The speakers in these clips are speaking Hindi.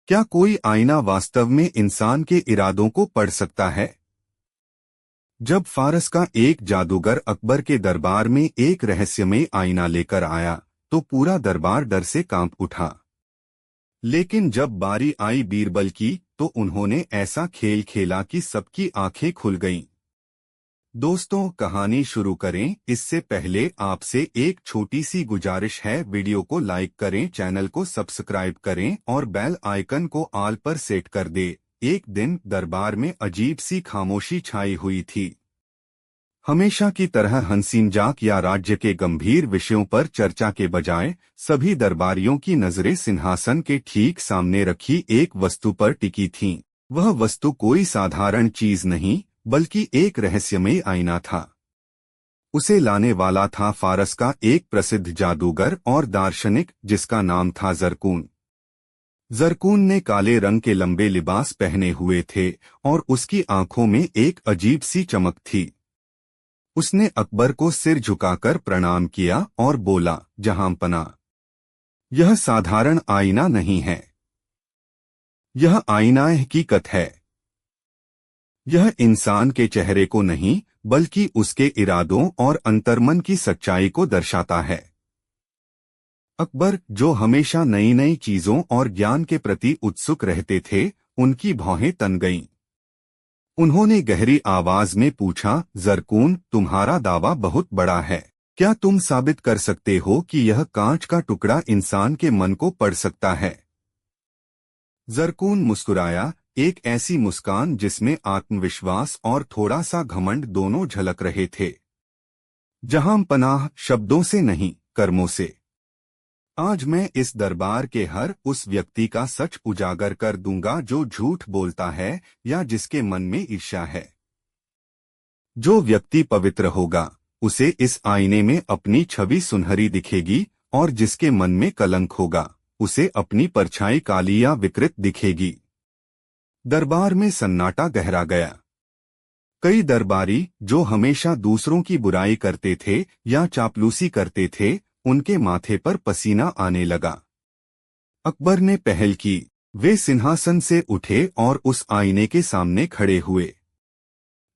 क्या कोई आईना वास्तव में इंसान के इरादों को पढ़ सकता है? जब फारस का एक जादूगर अकबर के दरबार में एक रहस्यमय आईना लेकर आया, तो पूरा दरबार डर से कांप उठा। लेकिन जब बारी आई बीरबल की, तो उन्होंने ऐसा खेल खेला कि सबकी आंखें खुल गईं। दोस्तों, कहानी शुरू करें इससे पहले आपसे एक छोटी सी गुजारिश है। वीडियो को लाइक करें, चैनल को सब्सक्राइब करें और बेल आइकन को ऑल पर सेट कर दे। एक दिन दरबार में अजीब सी खामोशी छाई हुई थी। हमेशा की तरह हंसी मजाक या राज्य के गंभीर विषयों पर चर्चा के बजाय सभी दरबारियों की नजरें सिंहासन के ठीक सामने रखी एक वस्तु पर टिकी थीं। वह वस्तु कोई साधारण चीज नहीं, बल्कि एक रहस्यमय आईना था। उसे लाने वाला था फारस का एक प्रसिद्ध जादूगर और दार्शनिक, जिसका नाम था जरकून। जरकून ने काले रंग के लंबे लिबास पहने हुए थे और उसकी आंखों में एक अजीब सी चमक थी। उसने अकबर को सिर झुकाकर प्रणाम किया और बोला, जहांपना, यह साधारण आईना नहीं है। यह आईना हकीकत है। यह इंसान के चेहरे को नहीं, बल्कि उसके इरादों और अंतर्मन की सच्चाई को दर्शाता है। अकबर, जो हमेशा नई नई चीजों और ज्ञान के प्रति उत्सुक रहते थे, उनकी भौहें तन गईं। उन्होंने गहरी आवाज में पूछा, जरकून, तुम्हारा दावा बहुत बड़ा है। क्या तुम साबित कर सकते हो कि यह कांच का टुकड़ा इंसान के मन को पढ़ सकता है? जरकून मुस्कुराया, एक ऐसी मुस्कान जिसमें आत्मविश्वास और थोड़ा सा घमंड दोनों झलक रहे थे। जहांपनाह, शब्दों से नहीं, कर्मों से। आज मैं इस दरबार के हर उस व्यक्ति का सच उजागर कर दूंगा जो झूठ बोलता है या जिसके मन में ईर्ष्या है। जो व्यक्ति पवित्र होगा, उसे इस आईने में अपनी छवि सुनहरी दिखेगी, और जिसके मन में कलंक होगा, उसे अपनी परछाई काली या विकृत दिखेगी। दरबार में सन्नाटा गहरा गया। कई दरबारी, जो हमेशा दूसरों की बुराई करते थे या चापलूसी करते थे, उनके माथे पर पसीना आने लगा। अकबर ने पहल की। वे सिंहासन से उठे और उस आईने के सामने खड़े हुए।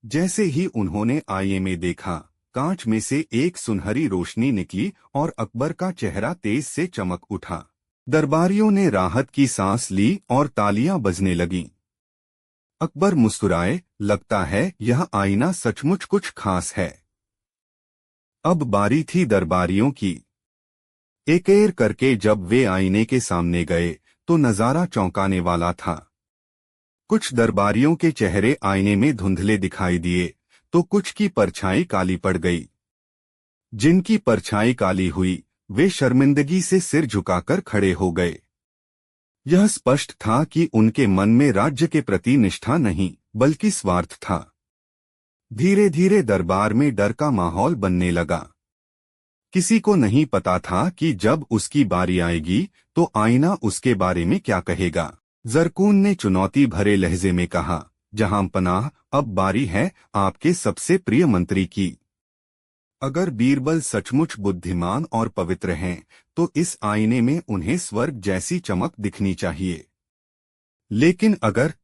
जैसे ही उन्होंने आईने में देखा, कांच में से एक सुनहरी रोशनी निकली और अकबर का चेहरा तेज से चमक उठा। दरबारियों ने राहत की सांस ली और तालियां बजने लगीं। अकबर मुस्कुराए, लगता है यह आईना सचमुच कुछ खास है। अब बारी थी दरबारियों की। एक-एक करके जब वे आईने के सामने गए, तो नजारा चौंकाने वाला था। कुछ दरबारियों के चेहरे आईने में धुंधले दिखाई दिए, तो कुछ की परछाई काली पड़ गई। जिनकी परछाई काली हुई, वे शर्मिंदगी से सिर झुकाकर खड़े हो गए। यह स्पष्ट था कि उनके मन में राज्य के प्रति निष्ठा नहीं, बल्कि स्वार्थ था। धीरे धीरे दरबार में डर का माहौल बनने लगा। किसी को नहीं पता था कि जब उसकी बारी आएगी, तो आईना उसके बारे में क्या कहेगा। जरकून ने चुनौती भरे लहजे में कहा, जहांपनाह, अब बारी है आपके सबसे प्रिय मंत्री की। अगर बीरबल सचमुच बुद्धिमान और पवित्र हैं, तो इस आईने में उन्हें स्वर्ग जैसी चमक दिखनी चाहिए। लेकिन अगर,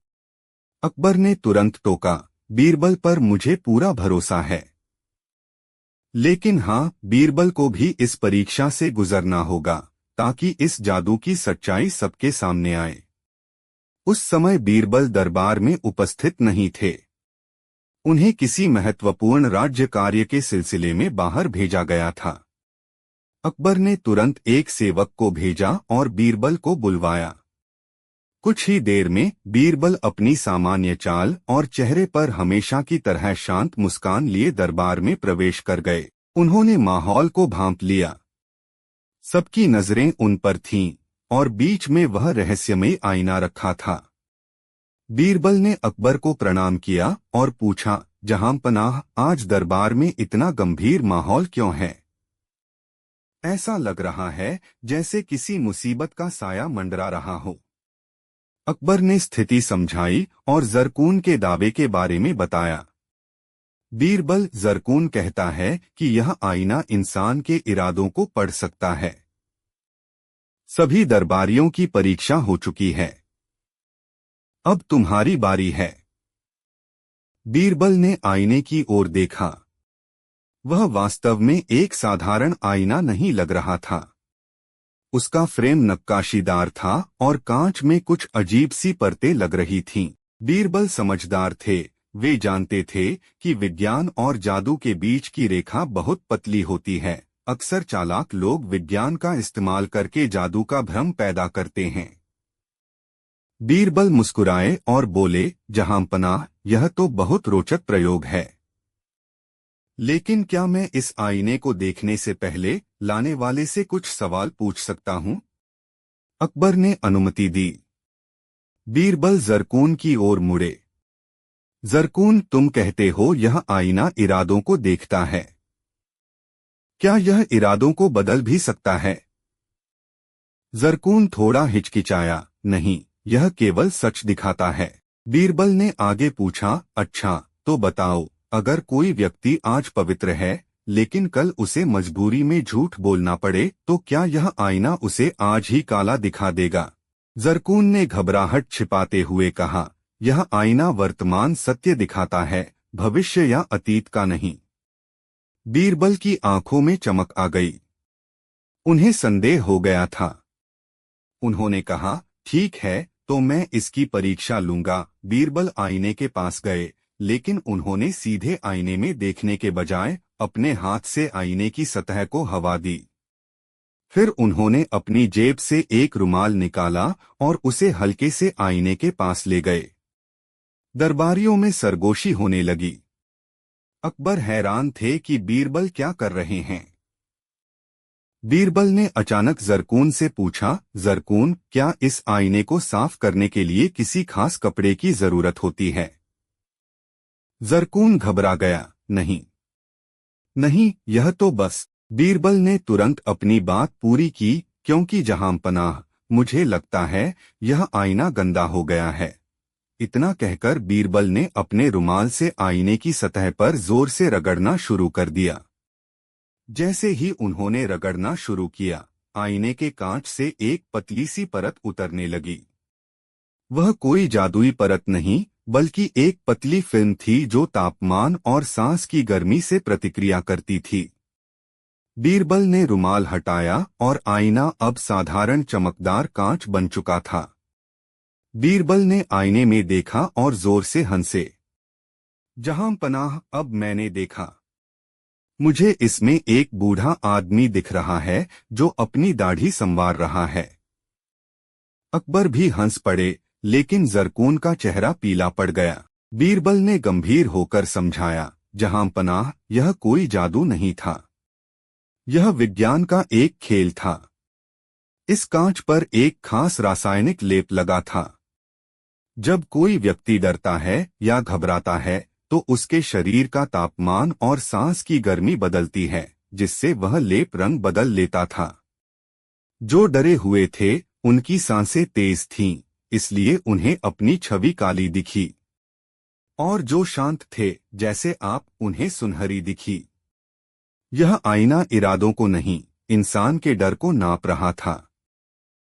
अकबर ने तुरंत टोका, बीरबल पर मुझे पूरा भरोसा है। लेकिन हाँ, बीरबल को भी इस परीक्षा से गुजरना होगा, ताकि इस जादू की सच्चाई सबके सामने आए। उस समय बीरबल दरबार में उपस्थित नहीं थे। उन्हें किसी महत्वपूर्ण राज्य कार्य के सिलसिले में बाहर भेजा गया था। अकबर ने तुरंत एक सेवक को भेजा और बीरबल को बुलवाया। कुछ ही देर में बीरबल अपनी सामान्य चाल और चेहरे पर हमेशा की तरह शांत मुस्कान लिए दरबार में प्रवेश कर गए। उन्होंने माहौल को भांप लिया। सबकी नजरें उन पर थीं, और बीच में वह रहस्यमय आईना रखा था। बीरबल ने अकबर को प्रणाम किया और पूछा, जहांपनाह, आज दरबार में इतना गंभीर माहौल क्यों है? ऐसा लग रहा है जैसे किसी मुसीबत का साया मंडरा रहा हो। अकबर ने स्थिति समझाई और जरकून के दावे के बारे में बताया। बीरबल, जरकून कहता है कि यह आईना इंसान के इरादों को पढ़ सकता है। सभी दरबारियों की परीक्षा हो चुकी है। अब तुम्हारी बारी है। बीरबल ने आईने की ओर देखा। वह वास्तव में एक साधारण आईना नहीं लग रहा था। उसका फ्रेम नक्काशीदार था और कांच में कुछ अजीब सी परतें लग रही थीं। बीरबल समझदार थे। वे जानते थे कि विज्ञान और जादू के बीच की रेखा बहुत पतली होती है। अक्सर चालाक लोग विज्ञान का इस्तेमाल करके जादू का भ्रम पैदा करते हैं। बीरबल मुस्कुराए और बोले, जहांपनाह, यह तो बहुत रोचक प्रयोग है। लेकिन क्या मैं इस आईने को देखने से पहले लाने वाले से कुछ सवाल पूछ सकता हूँ? अकबर ने अनुमति दी। बीरबल जरकून की ओर मुड़े। जरकून, तुम कहते हो यह आईना इरादों को देखता है। क्या यह इरादों को बदल भी सकता है? जरकून थोड़ा हिचकिचाया। नहीं, यह केवल सच दिखाता है। बीरबल ने आगे पूछा, अच्छा, तो बताओ, अगर कोई व्यक्ति आज पवित्र है लेकिन कल उसे मजबूरी में झूठ बोलना पड़े तो क्या यह आईना उसे आज ही काला दिखा देगा? जरकून ने घबराहट छिपाते हुए कहा, यह आईना वर्तमान सत्य दिखाता है, भविष्य या अतीत का नहीं। बीरबल की आंखों में चमक आ गई। उन्हें संदेह हो गया था। उन्होंने कहा, ठीक है, तो मैं इसकी परीक्षा लूंगा। बीरबल आईने के पास गए, लेकिन उन्होंने सीधे आईने में देखने के बजाय अपने हाथ से आईने की सतह को हवा दी। फिर उन्होंने अपनी जेब से एक रुमाल निकाला और उसे हल्के से आईने के पास ले गए। दरबारियों में सरगोशी होने लगी। अकबर हैरान थे कि बीरबल क्या कर रहे हैं। बीरबल ने अचानक जरकून से पूछा, जरकून, क्या इस आईने को साफ करने के लिए किसी खास कपड़े की जरूरत होती है? जरकून घबरा गया, नहीं नहीं, यह तो बस। बीरबल ने तुरंत अपनी बात पूरी की, क्योंकि जहांपनाह, मुझे लगता है यह आईना गंदा हो गया है। इतना कहकर बीरबल ने अपने रुमाल से आईने की सतह पर जोर से रगड़ना शुरू कर दिया। जैसे ही उन्होंने रगड़ना शुरू किया, आईने के कांच से एक पतली सी परत उतरने लगी। वह कोई जादुई परत नहीं, बल्कि एक पतली फिल्म थी जो तापमान और सांस की गर्मी से प्रतिक्रिया करती थी। बीरबल ने रुमाल हटाया और आईना अब साधारण चमकदार कांच बन चुका था। बीरबल ने आईने में देखा और जोर से हंसे। जहांपनाह, अब मैंने देखा। मुझे इसमें एक बूढ़ा आदमी दिख रहा है जो अपनी दाढ़ी संवार रहा है। अकबर भी हंस पड़े, लेकिन जरकून का चेहरा पीला पड़ गया। बीरबल ने गंभीर होकर समझाया, जहांपनाह, यह कोई जादू नहीं था। यह विज्ञान का एक खेल था। इस कांच पर एक खास रासायनिक लेप लगा था। जब कोई व्यक्ति डरता है या घबराता है तो उसके शरीर का तापमान और सांस की गर्मी बदलती है, जिससे वह लेप रंग बदल लेता था। जो डरे हुए थे उनकी सांसें तेज थीं, इसलिए उन्हें अपनी छवि काली दिखी, और जो शांत थे, जैसे आप, उन्हें सुनहरी दिखी। यह आईना इरादों को नहीं, इंसान के डर को नाप रहा था।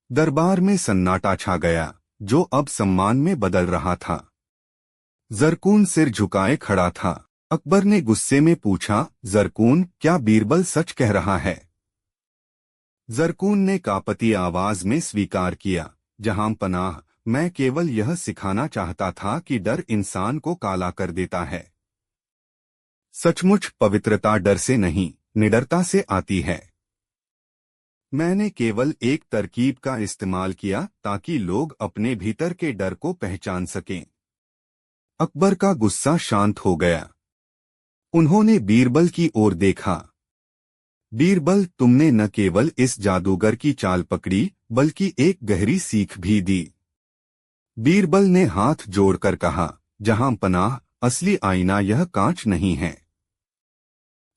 दरबार में सन्नाटा छा गया, जो अब सम्मान में बदल रहा था। जरकून सिर झुकाए खड़ा था। अकबर ने गुस्से में पूछा, जरकून, क्या बीरबल सच कह रहा है? जरकून ने कांपती आवाज में स्वीकार किया, जहांपनाह, मैं केवल यह सिखाना चाहता था कि डर इंसान को काला कर देता है। सचमुच पवित्रता डर से नहीं, निडरता से आती है। मैंने केवल एक तरकीब का इस्तेमाल किया ताकि लोग अपने भीतर के डर को पहचान सकें। अकबर का गुस्सा शांत हो गया। उन्होंने बीरबल की ओर देखा। बीरबल, तुमने न केवल इस जादूगर की चाल पकड़ी, बल्कि एक गहरी सीख भी दी। बीरबल ने हाथ जोड़कर कहा, जहांपनाह, असली आईना यह कांच नहीं है।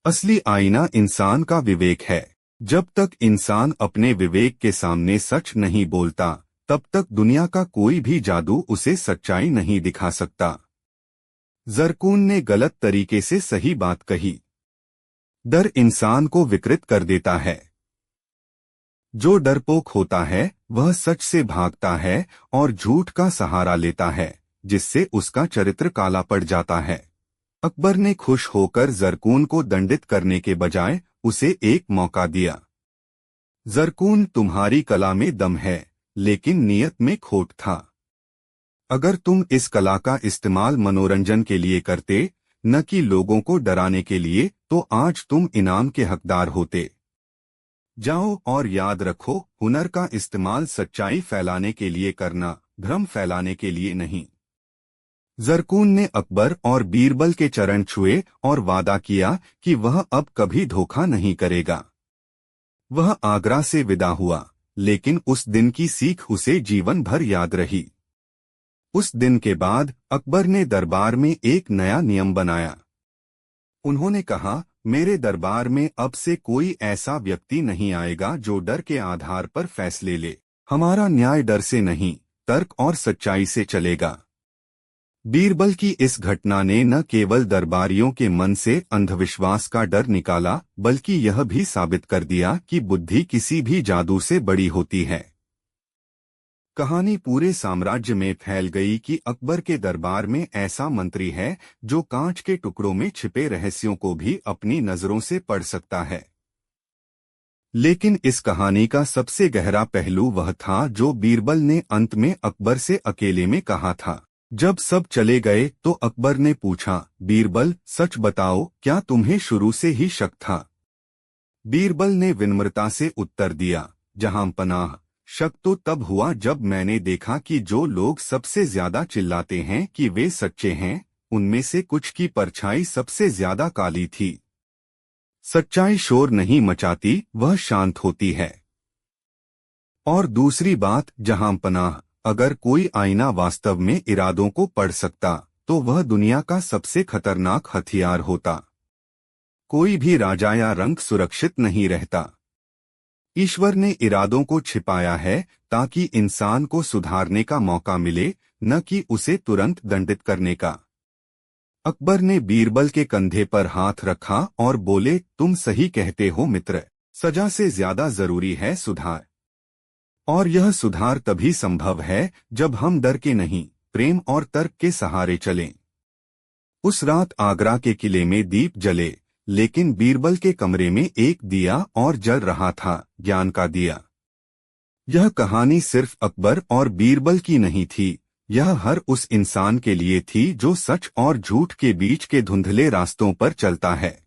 असली आईना इंसान का विवेक है। जब तक इंसान अपने विवेक के सामने सच नहीं बोलता, तब तक दुनिया का कोई भी जादू उसे सच्चाई नहीं दिखा सकता। जरकून ने गलत तरीके से सही बात कही। डर इंसान को विकृत कर देता है। जो डरपोक होता है वह सच से भागता है और झूठ का सहारा लेता है, जिससे उसका चरित्र काला पड़ जाता है। अकबर ने खुश होकर जरकून को दंडित करने के बजाय उसे एक मौका दिया। जरकून, तुम्हारी कला में दम है, लेकिन नियत में खोट था। अगर तुम इस कला का इस्तेमाल मनोरंजन के लिए करते, न कि लोगों को डराने के लिए, तो आज तुम इनाम के हकदार होते। जाओ और याद रखो, हुनर का इस्तेमाल सच्चाई फैलाने के लिए करना, भ्रम फैलाने के लिए नहीं। जरकून ने अकबर और बीरबल के चरण छुए और वादा किया कि वह अब कभी धोखा नहीं करेगा। वह आगरा से विदा हुआ, लेकिन उस दिन की सीख उसे जीवन भर याद रही। उस दिन के बाद अकबर ने दरबार में एक नया नियम बनाया। उन्होंने कहा, मेरे दरबार में अब से कोई ऐसा व्यक्ति नहीं आएगा जो डर के आधार पर फैसले ले। हमारा न्याय डर से नहीं, तर्क और सच्चाई से चलेगा। बीरबल की इस घटना ने न केवल दरबारियों के मन से अंधविश्वास का डर निकाला, बल्कि यह भी साबित कर दिया कि बुद्धि किसी भी जादू से बड़ी होती है। कहानी पूरे साम्राज्य में फैल गई कि अकबर के दरबार में ऐसा मंत्री है जो कांच के टुकड़ों में छिपे रहस्यों को भी अपनी नजरों से पढ़ सकता है। लेकिन इस कहानी का सबसे गहरा पहलू वह था जो बीरबल ने अंत में अकबर से अकेले में कहा था। जब सब चले गए तो अकबर ने पूछा, बीरबल, सच बताओ, क्या तुम्हें शुरू से ही शक था? बीरबल ने विनम्रता से उत्तर दिया, जहांपनाह, शक तो तब हुआ जब मैंने देखा कि जो लोग सबसे ज्यादा चिल्लाते हैं कि वे सच्चे हैं, उनमें से कुछ की परछाई सबसे ज्यादा काली थी। सच्चाई शोर नहीं मचाती, वह शांत होती है। और दूसरी बात, जहांपनाह, अगर कोई आईना वास्तव में इरादों को पढ़ सकता, तो वह दुनिया का सबसे खतरनाक हथियार होता। कोई भी राजा या रंक सुरक्षित नहीं रहता। ईश्वर ने इरादों को छिपाया है ताकि इंसान को सुधारने का मौका मिले, न कि उसे तुरंत दंडित करने का। अकबर ने बीरबल के कंधे पर हाथ रखा और बोले, तुम सही कहते हो मित्र, सजा से ज्यादा जरूरी है सुधार। और यह सुधार तभी संभव है जब हम डर के नहीं, प्रेम और तर्क के सहारे चलें। उस रात आगरा के किले में दीप जले, लेकिन बीरबल के कमरे में एक दिया और जल रहा था, ज्ञान का दिया। यह कहानी सिर्फ अकबर और बीरबल की नहीं थी, यह हर उस इंसान के लिए थी जो सच और झूठ के बीच के धुंधले रास्तों पर चलता है।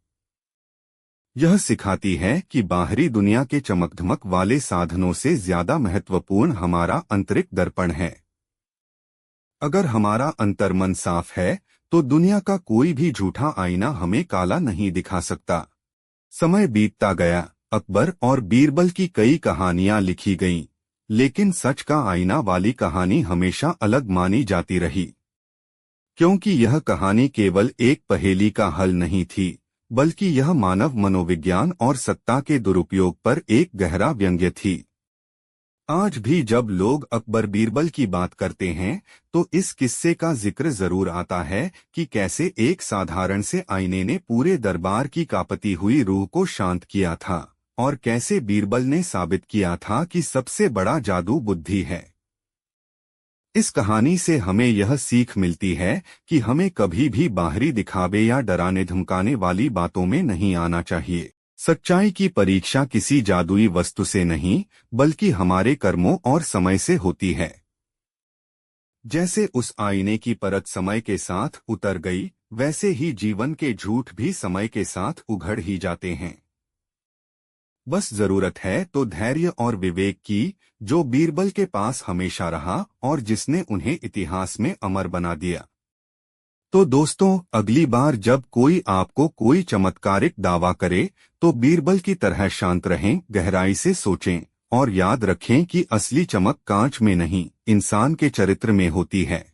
यह सिखाती है कि बाहरी दुनिया के चमकधमक वाले साधनों से ज्यादा महत्वपूर्ण हमारा आंतरिक दर्पण है। अगर हमारा अंतर्मन साफ है तो दुनिया का कोई भी झूठा आईना हमें काला नहीं दिखा सकता। समय बीतता गया, अकबर और बीरबल की कई कहानियां लिखी गईं, लेकिन सच का आईना वाली कहानी हमेशा अलग मानी जाती रही। क्योंकि यह कहानी केवल एक पहेली का हल नहीं थी, बल्कि यह मानव मनोविज्ञान और सत्ता के दुरुपयोग पर एक गहरा व्यंग्य थी। आज भी जब लोग अकबर बीरबल की बात करते हैं तो इस किस्से का जिक्र जरूर आता है कि कैसे एक साधारण से आईने ने पूरे दरबार की कांपती हुई रूह को शांत किया था, और कैसे बीरबल ने साबित किया था कि सबसे बड़ा जादू बुद्धि है। इस कहानी से हमें यह सीख मिलती है कि हमें कभी भी बाहरी दिखावे या डराने धमकाने वाली बातों में नहीं आना चाहिए। सच्चाई की परीक्षा किसी जादुई वस्तु से नहीं, बल्कि हमारे कर्मों और समय से होती है। जैसे उस आईने की परत समय के साथ उतर गई, वैसे ही जीवन के झूठ भी समय के साथ उघड़ ही जाते हैं। बस जरूरत है तो धैर्य और विवेक की, जो बीरबल के पास हमेशा रहा और जिसने उन्हें इतिहास में अमर बना दिया। तो दोस्तों, अगली बार जब कोई आपको कोई चमत्कारिक दावा करे तो बीरबल की तरह शांत रहें, गहराई से सोचें और याद रखें कि असली चमक कांच में नहीं, इंसान के चरित्र में होती है।